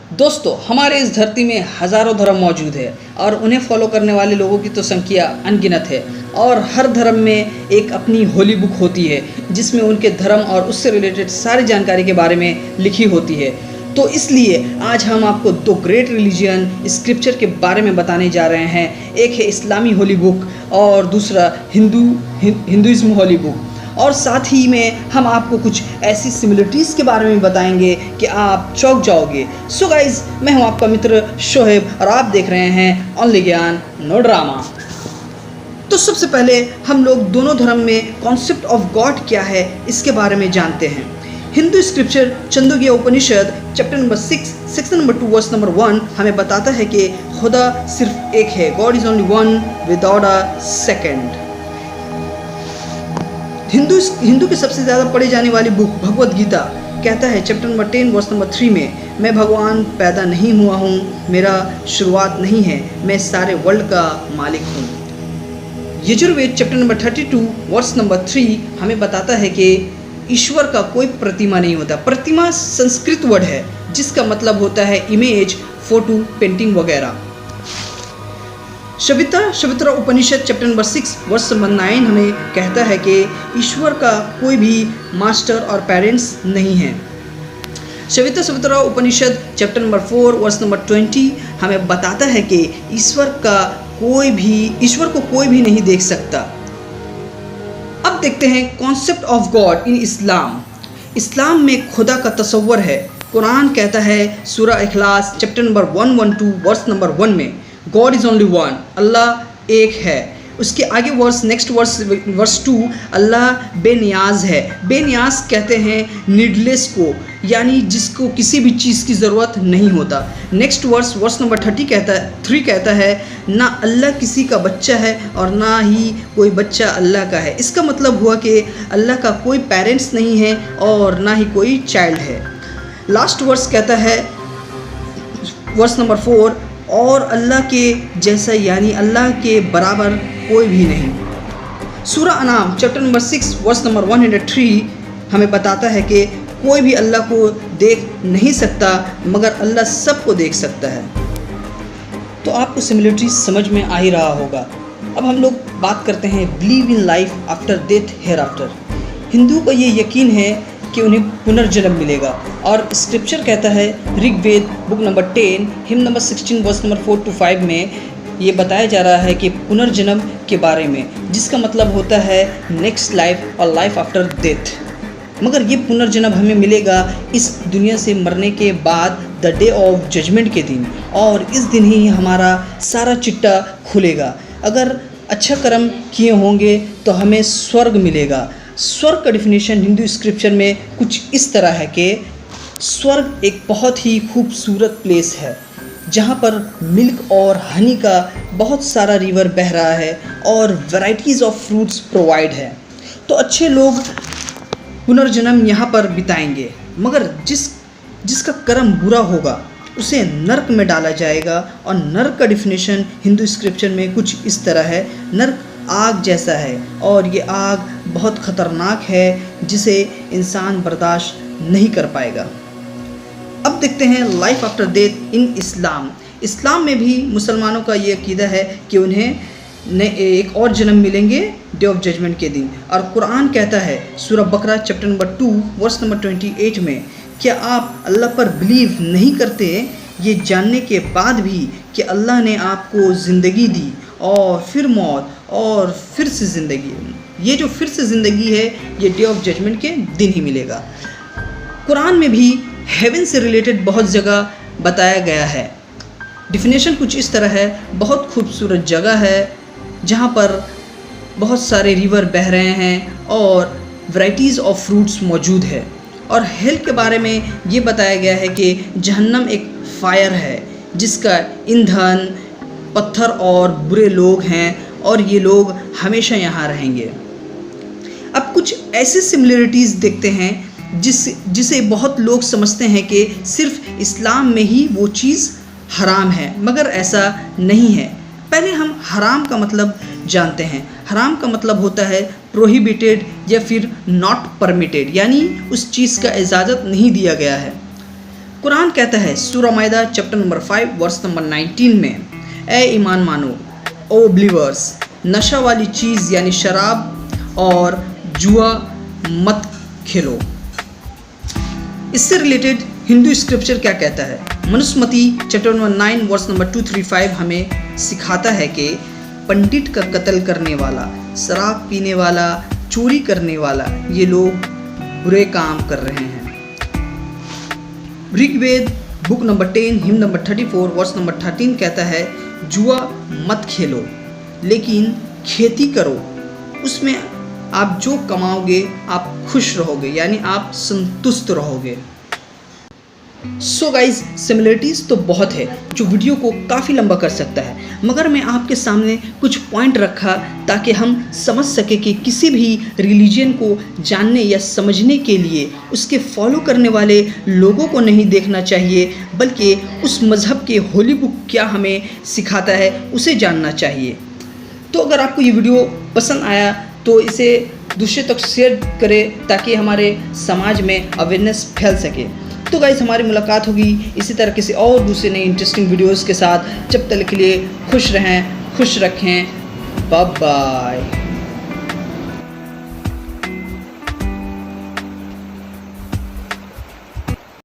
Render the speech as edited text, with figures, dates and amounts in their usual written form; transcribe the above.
दोस्तों, हमारे इस धरती में हज़ारों धर्म मौजूद है और उन्हें फॉलो करने वाले लोगों की तो संख्या अनगिनत है। और हर धर्म में एक अपनी होली बुक होती है जिसमें उनके धर्म और उससे रिलेटेड सारी जानकारी के बारे में लिखी होती है। तो इसलिए आज हम आपको दो ग्रेट रिलीजन स्क्रिप्चर के बारे में बताने जा रहे हैं। एक है इस्लामी होली बुक और दूसरा हिंदुइज्म होली बुक। और साथ ही में हम आपको कुछ ऐसी सिमिलरिटीज़ के बारे में बताएंगे कि आप चौंक जाओगे। सो गाइज, मैं हूं आपका मित्र शोहेब और आप देख रहे हैं ओनली ज्ञान नो ड्रामा। तो सबसे पहले हम लोग दोनों धर्म में कॉन्सेप्ट ऑफ गॉड क्या है इसके बारे में जानते हैं। Hindu scripture Chandogya Upanishad chapter number 6 section number 2 verse number 1 हमें बताता है कि खुदा सिर्फ एक है, God is only one without a second. Hindu की सबसे ज़्यादा पढ़ी जाने वाली बुक भगवद गीता कहता है चैप्टर नंबर 10 वर्स नंबर 3 में, मैं भगवान पैदा नहीं हुआ हूँ, मेरा शुरुआत नहीं है, मैं सारे वर्ल्ड का मालिक हूँ। Yajurveda chapter number 32 verse number 3 हमें बताता है कि ईश्वर का कोई प्रतिमा नहीं होता। प्रतिमा संस्कृत वर्ड है जिसका मतलब होता है इमेज, फोटो, पेंटिंग वगैरह। शवित्र उपनिषद चैप्टर नंबर 6 वर्स नंबर 9 हमें कहता है कि ईश्वर का कोई भी मास्टर और पेरेंट्स नहीं है। शवित्र उपनिषद चैप्टर नंबर 4 वर्स नंबर 20 हमें बताता है कि ईश्वर को कोई भी नहीं देख सकता। अब देखते हैं कॉन्सेप्ट ऑफ गॉड इन इस्लाम। इस्लाम में खुदा का तस्वर है। कुरान कहता है सूरह इखलास चैप्टर नंबर 112 वर्स नंबर 1 में, गॉड इज़ ओनली वन, अल्लाह एक है। उसके आगे नेक्स्ट वर्स 2, अल्लाह बेनियाज है। बेनियाज कहते हैं नीडलेस को, यानी जिसको किसी भी चीज़ की ज़रूरत नहीं होता। नेक्स्ट वर्स नंबर 3 कहता है, ना अल्लाह किसी का बच्चा है और ना ही कोई बच्चा अल्लाह का है। इसका मतलब हुआ कि अल्लाह का कोई पेरेंट्स नहीं है और ना ही कोई चाइल्ड है। लास्ट वर्स कहता है वर्स नंबर 4, और अल्लाह के जैसा यानी अल्लाह के बराबर कोई भी नहीं। सूरह अनाम चैप्टर नंबर 6 वर्स नंबर 103 हमें बताता है कि कोई भी अल्लाह को देख नहीं सकता मगर अल्लाह सबको देख सकता है। तो आपको सिमिलरिटी समझ में आ ही रहा होगा। अब हम लोग बात करते हैं believe in life after death hereafter. Hindu को ये यकीन है कि उन्हें पुनर्जन्म मिलेगा और स्क्रिप्चर कहता है Rigveda book number 10 hymn number 16 verse number 4 to 5 में ये बताया जा रहा है कि पुनर्जन्म के बारे में, जिसका मतलब होता है नेक्स्ट लाइफ और लाइफ आफ्टर डेथ। मगर ये पुनर्जन्म हमें मिलेगा इस दुनिया से मरने के बाद द डे ऑफ जजमेंट के दिन, और इस दिन ही हमारा सारा चिट्टा खुलेगा। अगर अच्छा कर्म किए होंगे तो हमें स्वर्ग मिलेगा। स्वर्ग का डिफिनेशन हिंदू स्क्रिप्चर में कुछ इस तरह है कि स्वर्ग एक बहुत ही खूबसूरत प्लेस है जहाँ पर मिल्क और हनी का बहुत सारा रिवर बह रहा है और वैरायटीज़ ऑफ फ्रूट्स प्रोवाइड है। तो अच्छे लोग पुनर्जन्म यहाँ पर बिताएंगे, मगर जिसका कर्म बुरा होगा उसे नर्क में डाला जाएगा। और नर्क का डिफिनेशन हिंदू स्क्रिप्चर में कुछ इस तरह है, नर्क आग जैसा है और ये आग बहुत ख़तरनाक है जिसे इंसान बर्दाश्त नहीं कर पाएगा। अब देखते हैं लाइफ आफ्टर डेथ इन इस्लाम। इस्लाम में भी मुसलमानों का ये अकीदा है कि उन्हें एक और जन्म मिलेंगे डे ऑफ जजमेंट के दिन। और कुरान कहता है सूरह बकरा चैप्टर नंबर 2 वर्स नंबर 28 में, क्या आप अल्लाह पर बिलीव नहीं करते ये जानने के बाद भी कि अल्लाह ने आपको ज़िंदगी दी और फिर मौत और फिर से ज़िंदगी। ये जो फिर से ज़िंदगी है ये डे ऑफ जजमेंट के दिन ही मिलेगा। कुरान में भी हेवन से रिलेटेड बहुत जगह बताया गया है। डिफिनेशन कुछ इस तरह है, बहुत खूबसूरत जगह है जहाँ पर बहुत सारे रिवर बह रहे हैं और वैरायटीज़ ऑफ फ्रूट्स मौजूद है। और हेल के बारे में ये बताया गया है कि जहन्नम एक फायर है जिसका ईंधन पत्थर और बुरे लोग हैं और ये लोग हमेशा यहाँ रहेंगे। अब कुछ ऐसी सिमिलरिटीज़ देखते हैं जिसे बहुत लोग समझते हैं कि सिर्फ इस्लाम में ही वो चीज़ हराम है, मगर ऐसा नहीं है। पहले हम हराम का मतलब जानते हैं। हराम का मतलब होता है प्रोहिबिटेड या फिर नॉट परमिटेड, यानी उस चीज़ का इजाज़त नहीं दिया गया है। कुरान कहता है सूरह माइदा चैप्टर नंबर 5 वर्स नंबर 19 में, ए ईमान मानो, ओ बिलीवर्स, नशा वाली चीज़ यानी शराब और जुआ मत खेलो। इससे रिलेटेड हिंदू स्क्रिप्चर क्या कहता है? Manusmriti chapter number 9 verse number 235 हमें सिखाता है कि पंडित का कत्ल करने वाला, शराब पीने वाला, चोरी करने वाला, ये लोग बुरे काम कर रहे हैं। Rigveda book number 10 hymn number 34 verse number 13 कहता है जुआ मत खेलो लेकिन खेती करो, उसमें आप जो कमाओगे आप खुश रहोगे, यानी आप संतुष्ट रहोगे। सो गाइज, सिमिलरिटीज़ तो बहुत है जो वीडियो को काफ़ी लंबा कर सकता है, मगर मैं आपके सामने कुछ पॉइंट रखा ताकि हम समझ सके कि किसी भी रिलीजन को जानने या समझने के लिए उसके फॉलो करने वाले लोगों को नहीं देखना चाहिए, बल्कि उस मज़हब के होली बुक क्या हमें सिखाता है उसे जानना चाहिए। तो अगर आपको ये वीडियो पसंद आया तो इसे दूसरे तक शेयर करें ताकि हमारे समाज में अवेयरनेस फैल सके। तो गाइस, हमारी मुलाकात होगी इसी तरह किसी और दूसरे नए इंटरेस्टिंग वीडियोस के साथ। जब तक के लिए खुश रहें, खुश रखें, बाय बाय।